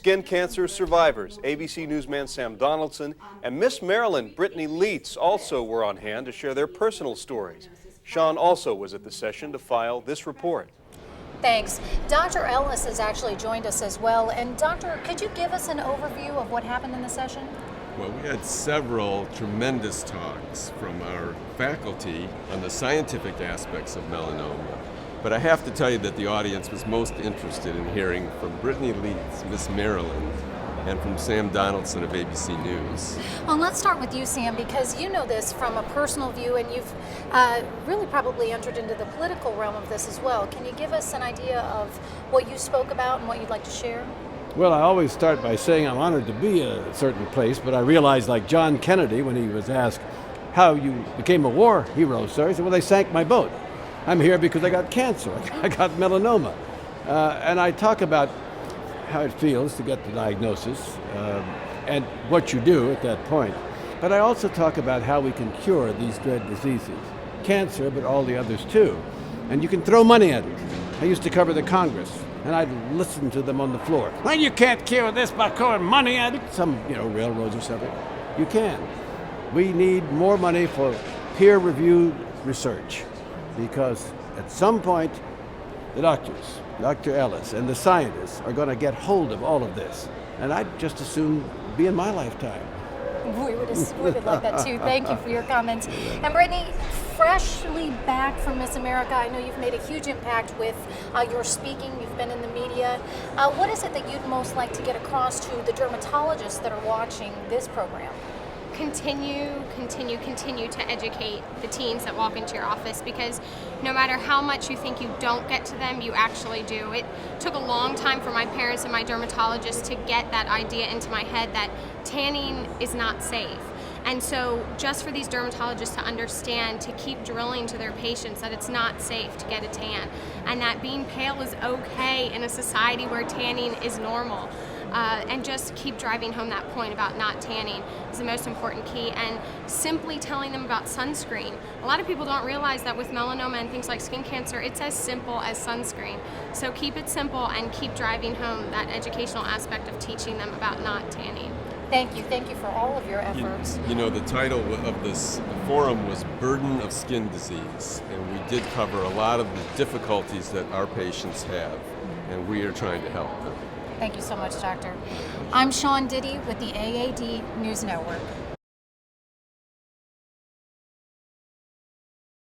Skin cancer survivors, ABC newsman Sam Donnelson and Miss Maryland Brittany Leitz also were on hand to share their personal stories. Sean also was at the session to file this report. Thanks. Dr. Ellis has actually joined us as well. And Doctor, could you give us an overview of what happened in the session? Well, we had several tremendous talks from our faculty on the scientific aspects of melanoma. But I have to tell you that the audience was most interested in hearing from Brittany Leitz, Miss Maryland, and from Sam Donnelson of ABC News. Well, let's start with you, Sam, because you know this from a personal view, and you've really probably entered into the political realm of this as well. Can you give us an idea of what you spoke about and what you'd like to share? Well, I always start by saying I'm honored to be at a certain place, but I realized, like John Kennedy, when he was asked how you became a war hero, sir, he said, well, they sank my boat. I'm here because I got cancer. I got melanoma. And I talk about how it feels to get the diagnosis and what you do at that point. But I also talk about how we can cure these dread diseases. Cancer, but all the others too. And you can throw money at it. I used to cover the Congress, and I'd listen to them on the floor. Well, you can't cure this by throwing money at it. Some, railroads or something. You can. We need more money for peer-reviewed research, because at some point, the doctors, Dr. Ellis, and the scientists are going to get hold of all of this. And I'd just as soon be in my lifetime. We would like that too. Thank you for your comments. And Brittany, freshly back from Miss America, I know you've made a huge impact with your speaking. You've been in the media. What is it that you'd most like to get across to the dermatologists that are watching this program? Continue to educate the teens that walk into your office, because no matter how much you think you don't get to them, you actually do. It took a long time for my parents and my dermatologist to get that idea into my head that tanning is not safe. And so just for these dermatologists to understand, to keep drilling to their patients that it's not safe to get a tan, and that being pale is okay in a society where tanning is normal. And just keep driving home that point about not tanning is the most important key, and simply telling them about sunscreen. A lot of people don't realize that with melanoma and things like skin cancer, it's as simple as sunscreen. So keep it simple and keep driving home that educational aspect of teaching them about not tanning. Thank you for all of your efforts. The title of this forum was Burden of Skin Disease, and we did cover a lot of the difficulties that our patients have, and we are trying to help them. Thank you so much, Doctor. I'm Sean Diddy with the AAD News Network.